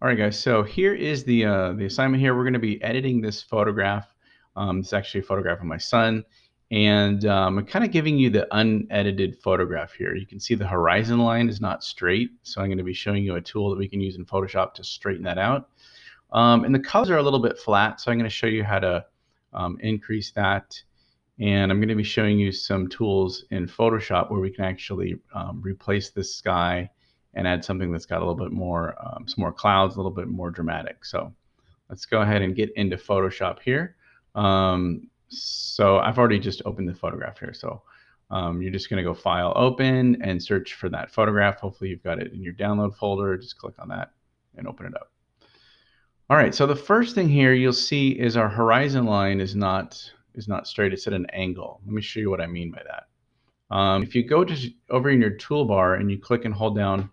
All right, guys. So here is the assignment. Here we're going to be editing this photograph. It's actually a photograph of my son, and I'm kind of giving you the unedited photograph here. You can see the horizon line is not straight, so I'm going to be showing you a tool that we can use in Photoshop to straighten that out. And the colors are a little bit flat, so I'm going to show you how to increase that. And I'm going to be showing you some tools in Photoshop where we can actually replace this sky and add something that's got a little bit more, some more clouds, a little bit more dramatic. So let's go ahead and get into Photoshop here. So I've already just opened the photograph here. So you're just going to go File, Open, and search for that photograph. Hopefully you've got it in your download folder. Just click on that and open it up. All right, so the first thing here you'll see is our horizon line is not straight, it's at an angle. Let me show you what I mean by that. If you go to over in your toolbar and you click and hold down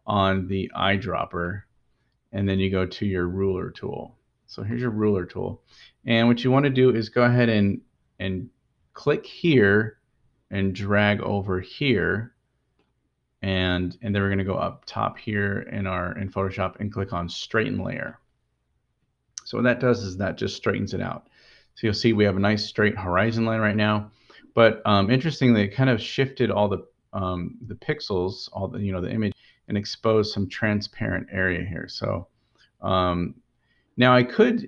on the eyedropper, and then you go to your ruler tool. So here's your ruler tool. And what you want to do is go ahead and click here and drag over here. And then we're going to go up top here in Photoshop and click on Straighten Layer. So what that does is that just straightens it out. So you'll see we have a nice straight horizon line right now. But interestingly, it kind of shifted all the pixels, all the the image, and exposed some transparent area here. So now here's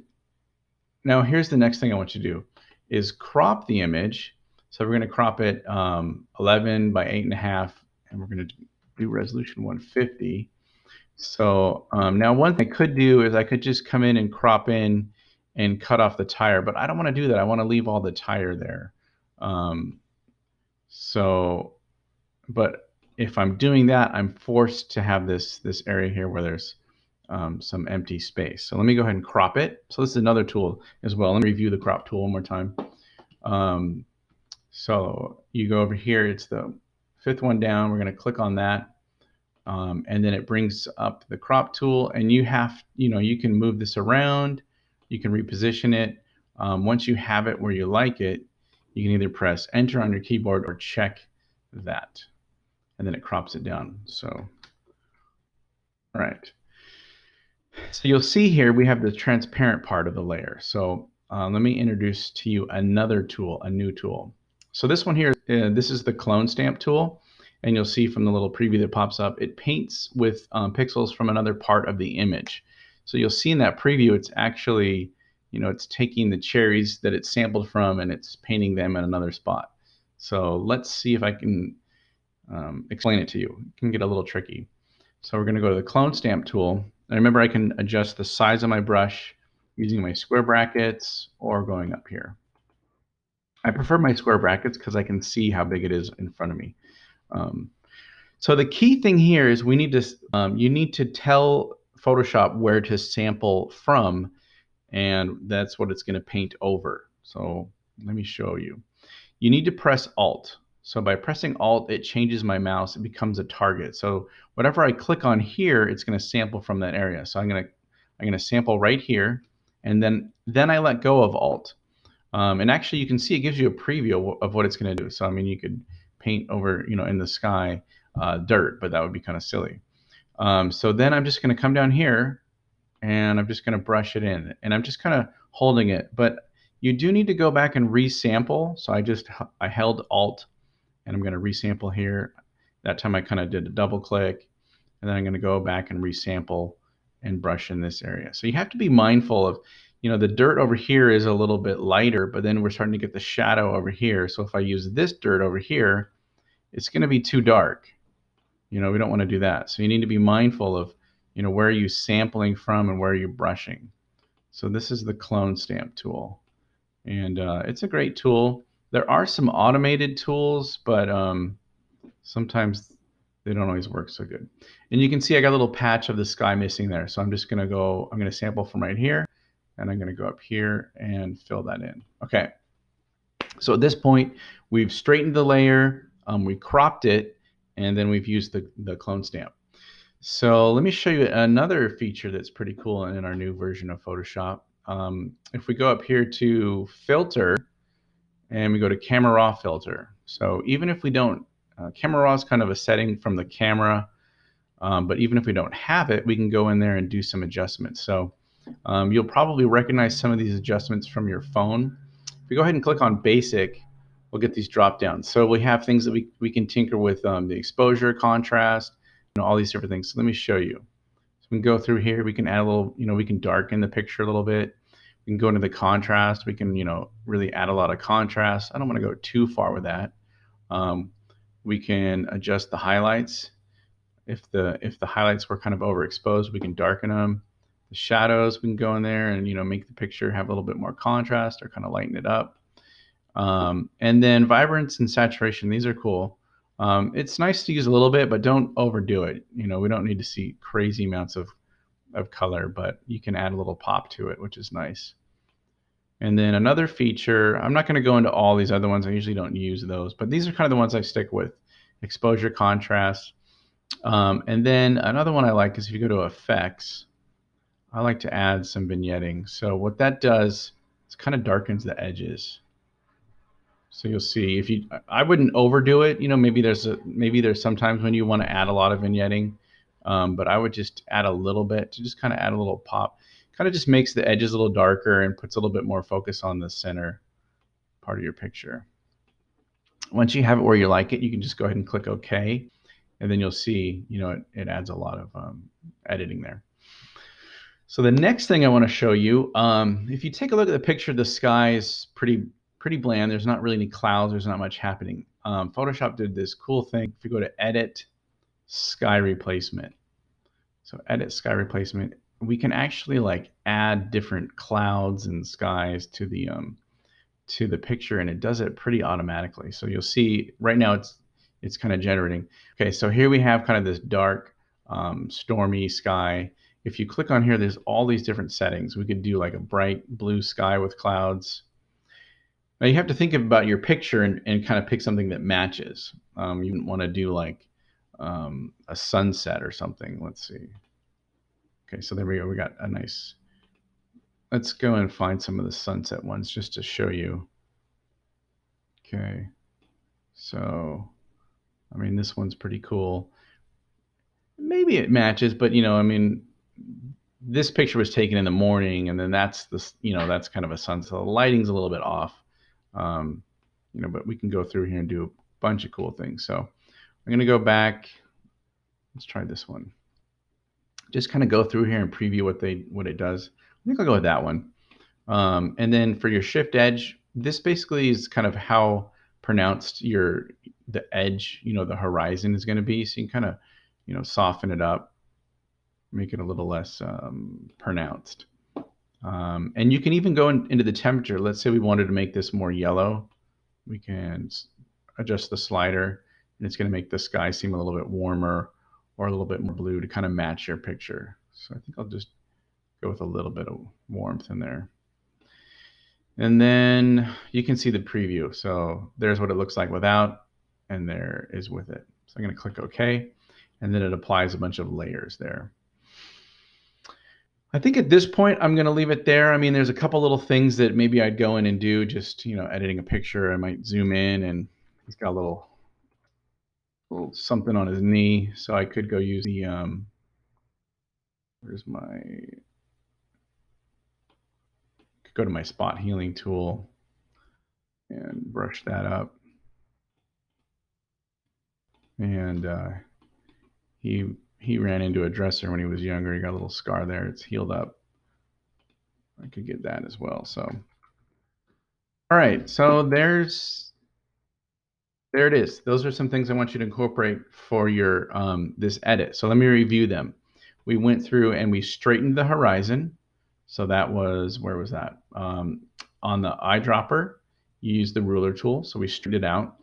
the next thing I want you to do is crop the image. So we're going to crop it 11 by 8.5, and we're going to do resolution 150. So now one thing I could do is I could just come in and crop in and cut off the tire, but I don't want to do that. I want to leave all the tire there. But if I'm doing that, I'm forced to have this area here where there's some empty space. So let me go ahead and crop it. So this is another tool as well. Let me review the crop tool one more time. So you go over here, it's the fifth one down. We're going to click on that. And then it brings up the crop tool, and you can move this around, you can reposition it. Once you have it where you like it, you can either press Enter on your keyboard or check that, and then it crops it down. So, all right. So you'll see here we have the transparent part of the layer. So let me introduce to you another tool, a new tool. So this one here, this is the clone stamp tool. And you'll see from the little preview that pops up, it paints with pixels from another part of the image. So you'll see in that preview, it's actually, it's taking the cherries that it's sampled from and it's painting them in another spot. So let's see if I can explain it to you. It can get a little tricky. So we're going to go to the clone stamp tool. And remember, I can adjust the size of my brush using my square brackets or going up here. I prefer my square brackets because I can see how big it is in front of me. So the key thing here is you need to tell Photoshop where to sample from, and that's what it's going to paint over. So let me show you. You need to press Alt. So by pressing Alt, it changes my mouse. It becomes a target. So whatever I click on here, it's going to sample from that area. So I'm going to sample right here, and then I let go of Alt. And actually, you can see it gives you a preview of what it's going to do. So I mean, you could paint over, in the sky dirt, but that would be kind of silly. So then I'm just going to come down here and I'm just going to brush it in, and I'm just kind of holding it. But you do need to go back and resample. So I held Alt, and I'm going to resample here. That time I kind of did a double click, and then I'm going to go back and resample and brush in this area. So you have to be mindful of, the dirt over here is a little bit lighter, but then we're starting to get the shadow over here. So if I use this dirt over here, it's going to be too dark. We don't want to do that. So you need to be mindful of, where are you sampling from and where are you brushing. So this is the clone stamp tool, and it's a great tool. There are some automated tools, but sometimes they don't always work so good. And you can see I got a little patch of the sky missing there. So I'm going to sample from right here, and I'm going to go up here and fill that in. Okay. So at this point, we've straightened the layer, we cropped it, and then we've used the clone stamp. So let me show you another feature that's pretty cool in our new version of Photoshop. If we go up here to Filter, and we go to Camera Raw Filter. So even if we don't, Camera Raw is kind of a setting from the camera. But even if we don't have it, we can go in there and do some adjustments. So you'll probably recognize some of these adjustments from your phone. If we go ahead and click on basic, we'll get these drop downs. So we have things that we can tinker with, the exposure, contrast, all these different things. So let me show you. So we can go through here. We can add a little, we can darken the picture a little bit. We can go into the contrast. We can, really add a lot of contrast. I don't want to go too far with that. We can adjust the highlights. If the highlights were kind of overexposed, we can darken them. The shadows, we can go in there and make the picture have a little bit more contrast or kind of lighten it up. And then vibrance and saturation, these are cool. It's nice to use a little bit, but don't overdo it. We don't need to see crazy amounts of color, but you can add a little pop to it, which is nice. And then another feature, I'm not going to go into all these other ones. I usually don't use those, but these are kind of the ones I stick with. Exposure, contrast. And then another one I like is if you go to effects, I like to add some vignetting. So what that does is kind of darkens the edges. So you'll see I wouldn't overdo it. Maybe there's sometimes when you want to add a lot of vignetting, but I would just add a little bit to just kind of add a little pop. Kind of just makes the edges a little darker and puts a little bit more focus on the center part of your picture. Once you have it where you like it, you can just go ahead and click OK, and then you'll see, it adds a lot of editing there. So the next thing I want to show you, if you take a look at the picture, the sky is pretty bland. There's not really any clouds. There's not much happening. Photoshop did this cool thing. If you go to Edit, Sky Replacement. So Edit, Sky Replacement. We can actually add different clouds and skies to the picture, and it does it pretty automatically. So you'll see right now it's kind of generating. Okay, so here we have kind of this dark, stormy sky. If you click on here, there's all these different settings. We could do like a bright blue sky with clouds. Now you have to think about your picture and kind of pick something that matches. You wouldn't want to do like a sunset or something. Let's see. Okay, so there we go. We got a nice. Let's go and find some of the sunset ones just to show you. Okay, so I mean this one's pretty cool. Maybe it matches, but this picture was taken in the morning, and then that's that's kind of a sunset. The lighting's a little bit off, but we can go through here and do a bunch of cool things. So I'm gonna go back. Let's try this one. Just kind of go through here and preview what it does. I think I'll go with that one. And then for your shift edge, this basically is kind of how pronounced the edge, the horizon is going to be. So you can kind of, soften it up, make it a little less pronounced. And you can even go into the temperature. Let's say we wanted to make this more yellow. We can adjust the slider, and it's going to make the sky seem a little bit warmer or a little bit more blue to kind of match your picture. So I think I'll just go with a little bit of warmth in there. And then you can see the preview. So there's what it looks like without, and there is with it. So I'm going to click OK, and then it applies a bunch of layers there. I think at this point, I'm going to leave it there. I mean, there's a couple little things that maybe I'd go in and do, just, editing a picture. I might zoom in, and he's got a little something on his knee. So I could go use the, go to my spot healing tool and brush that up. And he ran into a dresser when he was younger. He got a little scar there. It's healed up. I could get that as well. So, all right. So there it is. Those are some things I want you to incorporate for your this edit. So let me review them. We went through and we straightened the horizon. So that was, where was that? On the eyedropper, you use the ruler tool. So we straightened it out.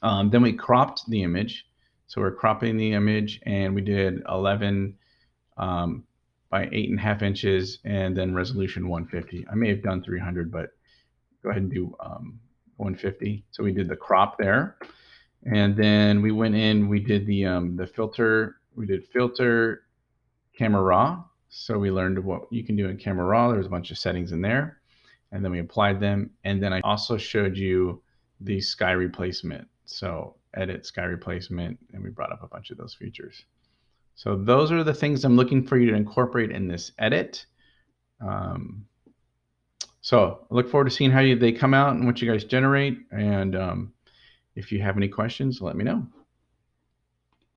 Then we cropped the image. So we're cropping the image, and we did 11 by 8.5 inches, and then resolution 150. I may have done 300, but go ahead and do 150. So we did the crop there, and then we went in. We did the filter. We did filter, camera raw. So we learned what you can do in camera raw. There's a bunch of settings in there, and then we applied them. And then I also showed you the sky replacement. So edit, sky replacement, and we brought up a bunch of those features. So those are the things I'm looking for you to incorporate in this edit. Um, so I look forward to seeing how they come out and what you guys generate. And if you have any questions, let me know.